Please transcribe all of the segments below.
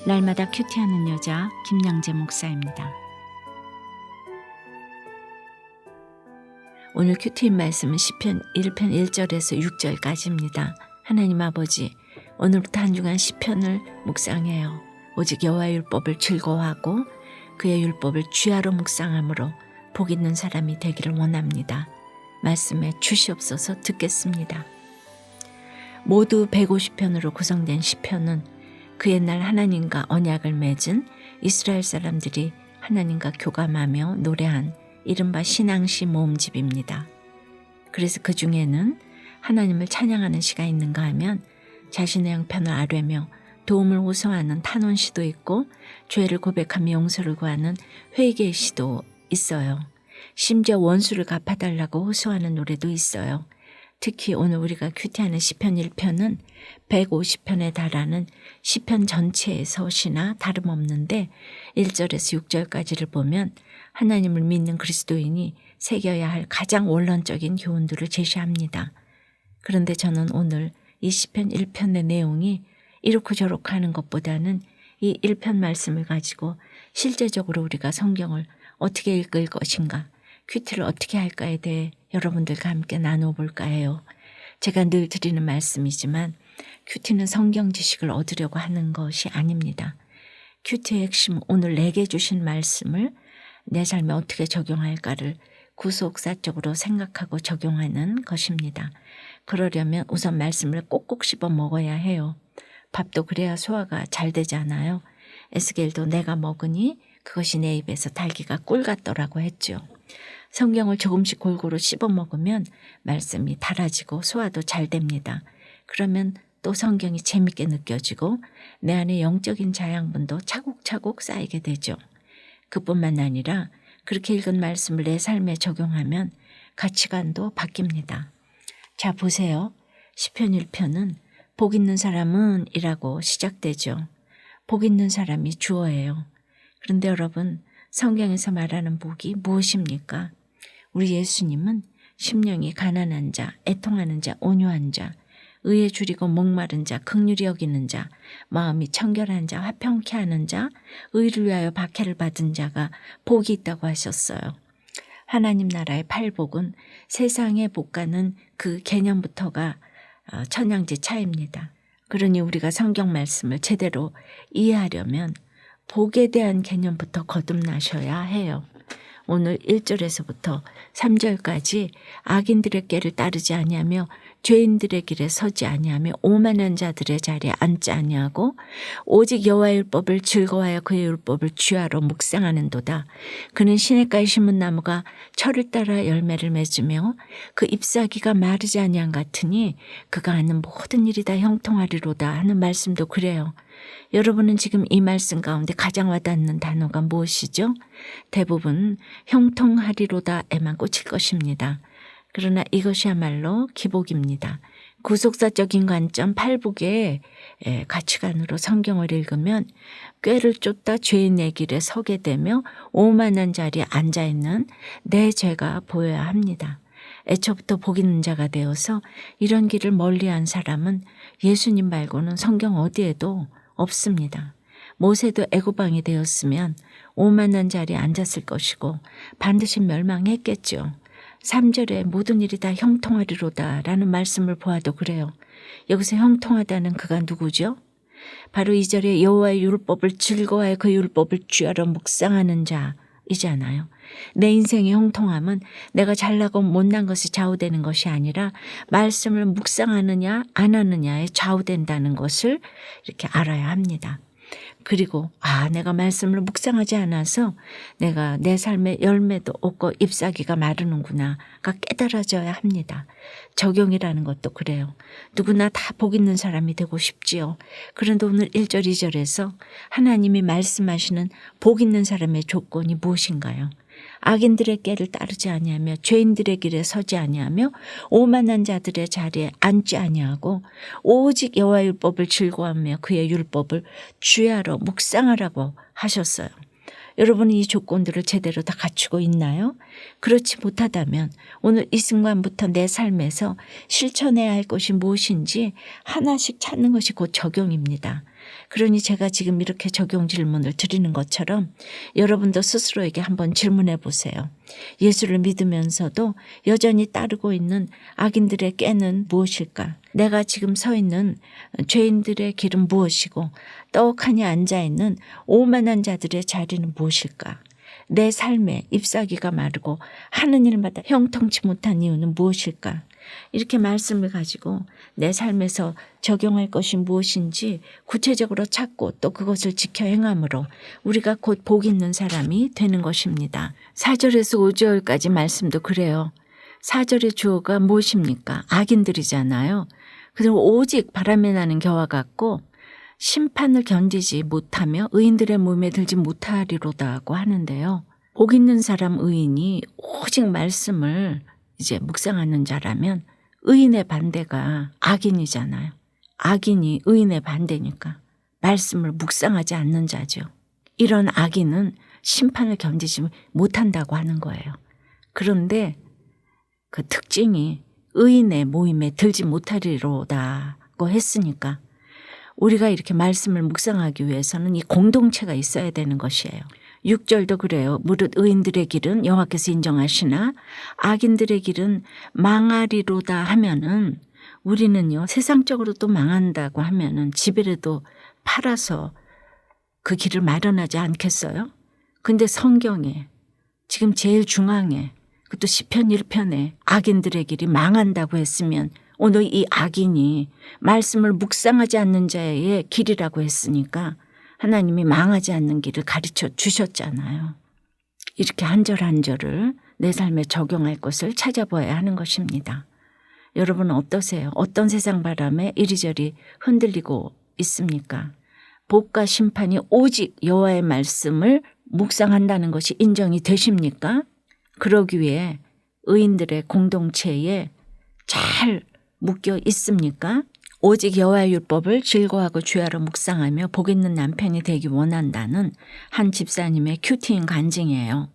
날마다 큐티하는 여자 김양재 목사입니다. 오늘 큐티인 말씀은 시편 1편 1절에서 6절까지입니다. 하나님 아버지, 오늘부터 한 주간 시편을 묵상해요. 오직 여호와의 율법을 즐거워하고 그의 율법을 주야로 묵상함으로 복 있는 사람이 되기를 원합니다. 말씀에 주시옵소서. 듣겠습니다. 모두 150편으로 구성된 시편은 그 옛날 하나님과 언약을 맺은 이스라엘 사람들이 하나님과 교감하며 노래한 이른바 신앙시 모음집입니다. 그래서 그 중에는 하나님을 찬양하는 시가 있는가 하면 자신의 형편을 아뢰며 도움을 호소하는 탄원시도 있고 죄를 고백하며 용서를 구하는 회개의 시도 있어요. 심지어 원수를 갚아달라고 호소하는 노래도 있어요. 특히 오늘 우리가 큐티하는 시편 1편은 150편에 달하는 시편 전체의 서시나 다름없는데 1절에서 6절까지를 보면 하나님을 믿는 그리스도인이 새겨야 할 가장 원론적인 교훈들을 제시합니다. 그런데 저는 오늘 이 시편 1편의 내용이 이렇고 저렇고 하는 것보다는 이 1편 말씀을 가지고 실제적으로 우리가 성경을 어떻게 읽을 것인가, 큐티를 어떻게 할까에 대해 여러분들과 함께 나눠볼까 해요. 제가 늘 드리는 말씀이지만 큐티는 성경 지식을 얻으려고 하는 것이 아닙니다. 큐티의 핵심은 오늘 내게 주신 말씀을 내 삶에 어떻게 적용할까를 구속사적으로 생각하고 적용하는 것입니다. 그러려면 우선 말씀을 꼭꼭 씹어 먹어야 해요. 밥도 그래야 소화가 잘 되잖아요. 에스겔도 내가 먹으니 그것이 내 입에서 달기가 꿀 같더라고 했죠. 성경을 조금씩 골고루 씹어 먹으면 말씀이 달아지고 소화도 잘 됩니다. 그러면 또 성경이 재밌게 느껴지고 내 안에 영적인 자양분도 차곡차곡 쌓이게 되죠. 그뿐만 아니라 그렇게 읽은 말씀을 내 삶에 적용하면 가치관도 바뀝니다. 자, 보세요. 시편 1편은 복 있는 사람은 이라고 시작되죠. 복 있는 사람이 주어예요. 그런데 여러분, 성경에서 말하는 복이 무엇입니까? 우리 예수님은 심령이 가난한 자, 애통하는 자, 온유한 자, 의에 줄이고 목마른 자, 긍휼히 여기는 자, 마음이 청결한 자, 화평케 하는 자, 의를 위하여 박해를 받은 자가 복이 있다고 하셨어요. 하나님 나라의 팔복은 세상의 복과는 그 개념부터가 천양지 차이입니다. 그러니 우리가 성경 말씀을 제대로 이해하려면 복에 대한 개념부터 거듭나셔야 해요. 오늘 1절에서부터 3절까지 악인들의 꾀를 따르지 아니하며 죄인들의 길에 서지 아니하며 오만한 자들의 자리에 앉지 아니하고 오직 여호와의 율법을 즐거워하여 그의 율법을 주야로 묵상하는도다. 그는 시냇가에 심은 나무가 철을 따라 열매를 맺으며 그 잎사귀가 마르지 아니한 같으니 그가 하는 모든 일이 다 형통하리로다 하는 말씀도 그래요. 여러분은 지금 이 말씀 가운데 가장 와닿는 단어가 무엇이죠? 대부분 형통하리로다에만 꽂힐 것입니다. 그러나 이것이야말로 기복입니다. 구속사적인 관점 팔복의 가치관으로 성경을 읽으면 꾀를 쫓다 죄인의 길에 서게 되며 오만한 자리에 앉아있는 내 죄가 보여야 합니다. 애초부터 복 있는 자가 되어서 이런 길을 멀리한 사람은 예수님 말고는 성경 어디에도 없습니다. 모세도 애고방이 되었으면 오만한 자리에 앉았을 것이고 반드시 멸망했겠죠. 3절에 모든 일이 다 형통하리로다 라는 말씀을 보아도 그래요. 여기서 형통하다는 그가 누구죠? 바로 2절에 여호와의 율법을 즐거워하여 그 율법을 주야로 묵상하는 자이잖아요. 내 인생의 형통함은 내가 잘나고 못난 것이 좌우되는 것이 아니라 말씀을 묵상하느냐 안 하느냐에 좌우된다는 것을 이렇게 알아야 합니다. 그리고 내가 말씀을 묵상하지 않아서 내가 내 삶에 열매도 없고 잎사귀가 마르는구나가 깨달아져야 합니다. 적용이라는 것도 그래요. 누구나 다 복 있는 사람이 되고 싶지요. 그런데 오늘 1절 2절에서 하나님이 말씀하시는 복 있는 사람의 조건이 무엇인가요? 악인들의 꾀를 따르지 아니하며 죄인들의 길에 서지 아니하며 오만한 자들의 자리에 앉지 아니하고 오직 여호와의 율법을 즐거워하며 그의 율법을 주야로 묵상하라고 하셨어요. 여러분은 이 조건들을 제대로 다 갖추고 있나요? 그렇지 못하다면 오늘 이 순간부터 내 삶에서 실천해야 할 것이 무엇인지 하나씩 찾는 것이 곧 적용입니다. 그러니 제가 지금 이렇게 적용 질문을 드리는 것처럼 여러분도 스스로에게 한번 질문해 보세요. 예수를 믿으면서도 여전히 따르고 있는 악인들의 꾀는 무엇일까? 내가 지금 서 있는 죄인들의 길은 무엇이고 떡하니 앉아있는 오만한 자들의 자리는 무엇일까? 내 삶에 잎사귀가 마르고 하는 일마다 형통치 못한 이유는 무엇일까? 이렇게 말씀을 가지고 내 삶에서 적용할 것이 무엇인지 구체적으로 찾고 또 그것을 지켜 행함으로 우리가 곧 복 있는 사람이 되는 것입니다. 4절에서 5절까지 말씀도 그래요. 4절의 주어가 무엇입니까? 악인들이잖아요. 그리고 오직 바람에 나는 겨와 같고 심판을 견디지 못하며 의인들의 몸에 들지 못하리로다 하고 하는데요. 복 있는 사람 의인이 오직 말씀을 이제 묵상하는 자라면 의인의 반대가 악인이잖아요. 악인이 의인의 반대니까 말씀을 묵상하지 않는 자죠. 이런 악인은 심판을 견디지 못한다고 하는 거예요. 그런데 그 특징이 의인의 모임에 들지 못하리로다고 했으니까 우리가 이렇게 말씀을 묵상하기 위해서는 이 공동체가 있어야 되는 것이에요. 6절도 그래요. 무릇 의인들의 길은 여호와께서 인정하시나 악인들의 길은 망하리로다 하면은 우리는요 세상적으로 또 망한다고 하면은 집이라도 팔아서 그 길을 마련하지 않겠어요? 근데 성경에 지금 제일 중앙에 그것도 시편 1편에 악인들의 길이 망한다고 했으면 오늘 이 악인이 말씀을 묵상하지 않는 자의 길이라고 했으니까 하나님이 망하지 않는 길을 가르쳐 주셨잖아요. 이렇게 한 절 한 절을 내 삶에 적용할 것을 찾아봐야 하는 것입니다. 여러분은 어떠세요? 어떤 세상 바람에 이리저리 흔들리고 있습니까? 복과 심판이 오직 여호와의 말씀을 묵상한다는 것이 인정이 되십니까? 그러기 위해 의인들의 공동체에 잘 묶여 있습니까? 오직 여호와의 율법을 즐거워하고 주야로 묵상하며 복 있는 남편이 되기 원한다는 한 집사님의 큐티인 간증이에요.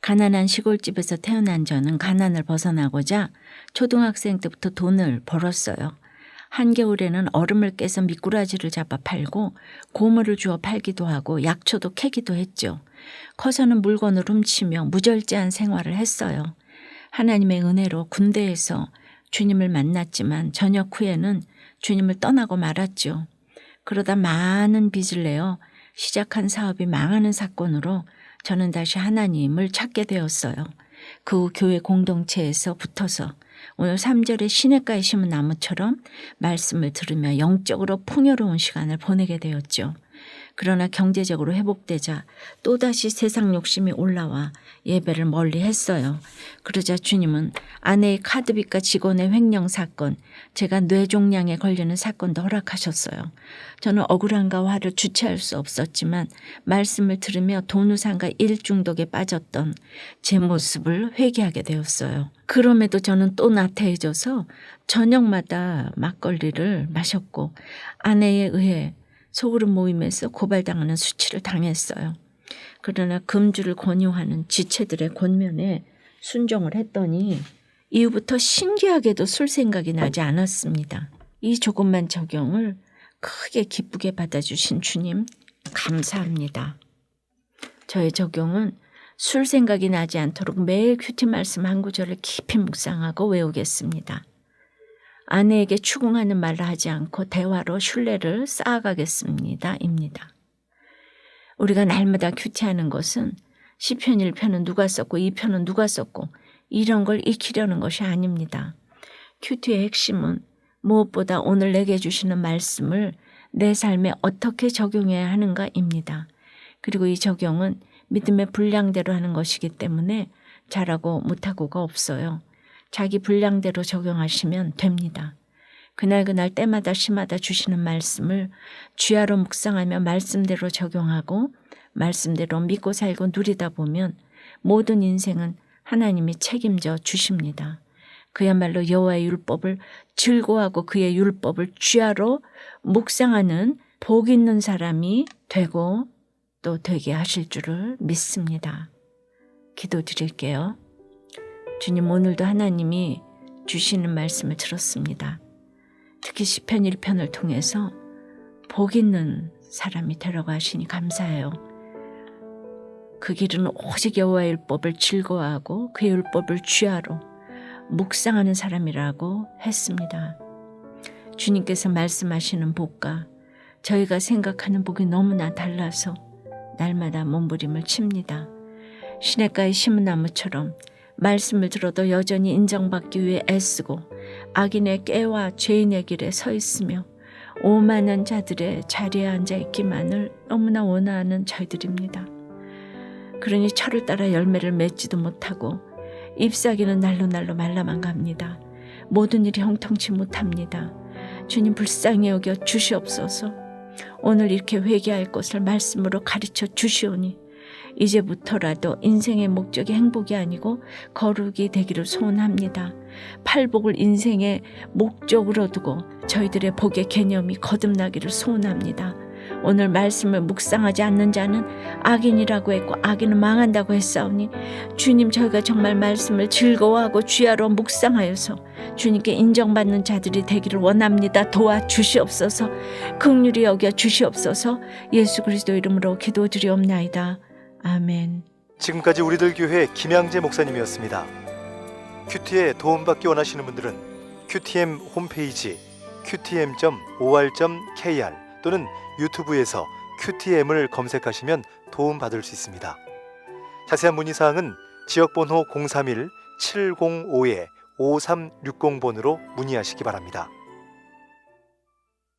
가난한 시골집에서 태어난 저는 가난을 벗어나고자 초등학생 때부터 돈을 벌었어요. 한겨울에는 얼음을 깨서 미꾸라지를 잡아 팔고 고물을 주워 팔기도 하고 약초도 캐기도 했죠. 커서는 물건을 훔치며 무절제한 생활을 했어요. 하나님의 은혜로 군대에서 주님을 만났지만 전역 후에는 주님을 떠나고 말았죠. 그러다 많은 빚을 내어 시작한 사업이 망하는 사건으로 저는 다시 하나님을 찾게 되었어요. 그 후 교회 공동체에서 붙어서 오늘 3절에 시냇가에 심은 나무처럼 말씀을 들으며 영적으로 풍요로운 시간을 보내게 되었죠. 그러나 경제적으로 회복되자 또다시 세상 욕심이 올라와 예배를 멀리 했어요. 그러자 주님은 아내의 카드빚과 직원의 횡령 사건, 제가 뇌종양에 걸리는 사건도 허락하셨어요. 저는 억울함과 화를 주체할 수 없었지만 말씀을 들으며 돈우상과 일중독에 빠졌던 제 모습을 회개하게 되었어요. 그럼에도 저는 또 나태해져서 저녁마다 막걸리를 마셨고 아내에 의해 소그룹 모임에서 고발당하는 수치를 당했어요. 그러나 금주를 권유하는 지체들의 권면에 순종을 했더니 이후부터 신기하게도 술 생각이 나지 않았습니다. 이 조금만 적용을 크게 기쁘게 받아주신 주님 감사합니다. 저의 적용은 술 생각이 나지 않도록 매일 큐티 말씀 한 구절을 깊이 묵상하고 외우겠습니다. 아내에게 추궁하는 말을 하지 않고 대화로 신뢰를 쌓아가겠습니다. 입니다. 우리가 날마다 큐티하는 것은 시편 1편은 누가 썼고 2편은 누가 썼고 이런 걸 익히려는 것이 아닙니다. 큐티의 핵심은 무엇보다 오늘 내게 주시는 말씀을 내 삶에 어떻게 적용해야 하는가입니다. 그리고 이 적용은 믿음의 분량대로 하는 것이기 때문에 잘하고 못하고가 없어요. 자기 분량대로 적용하시면 됩니다. 그날 때마다 시마다 주시는 말씀을 주야로 묵상하며 말씀대로 적용하고 말씀대로 믿고 살고 누리다 보면 모든 인생은 하나님이 책임져 주십니다. 그야말로 여호와의 율법을 즐거워하고 그의 율법을 주야로 묵상하는 복 있는 사람이 되고 또 되게 하실 줄을 믿습니다. 기도드릴게요. 주님, 오늘도 하나님이 주시는 말씀을 들었습니다. 특히 시편 1편을 통해서 복 있는 사람이 되라고 하시니 감사해요. 그 길은 오직 여호와의 율법을 즐거워하고 그의 율법을 주야로 묵상하는 사람이라고 했습니다. 주님께서 말씀하시는 복과 저희가 생각하는 복이 너무나 달라서 날마다 몸부림을 칩니다. 시냇가의 심은 나무처럼 말씀을 들어도 여전히 인정받기 위해 애쓰고 악인의 꾀와 죄인의 길에 서 있으며 오만한 자들의 자리에 앉아 있기만을 너무나 원하는 저희들입니다. 그러니 철을 따라 열매를 맺지도 못하고 잎사귀는 날로 말라만 갑니다. 모든 일이 형통치 못합니다. 주님 불쌍히 여겨 주시옵소서. 오늘 이렇게 회개할 것을 말씀으로 가르쳐 주시오니 이제부터라도 인생의 목적이 행복이 아니고 거룩이 되기를 소원합니다. 팔복을 인생의 목적으로 두고 저희들의 복의 개념이 거듭나기를 소원합니다. 오늘 말씀을 묵상하지 않는 자는 악인이라고 했고 악인은 망한다고 했사오니 주님, 저희가 정말 말씀을 즐거워하고 주야로 묵상하여서 주님께 인정받는 자들이 되기를 원합니다. 도와주시옵소서. 긍휼히 여겨 주시옵소서. 예수 그리스도 이름으로 기도드리옵나이다. 아멘. 지금까지 우리들 교회 김양재 목사님이었습니다. 큐티에 도움받기 원하시는 분들은 QTM 홈페이지 qtm.or.kr 또는 유튜브에서 QTM을 검색하시면 도움받을 수 있습니다. 자세한 문의사항은 지역번호 031-705-5360번으로 문의하시기 바랍니다.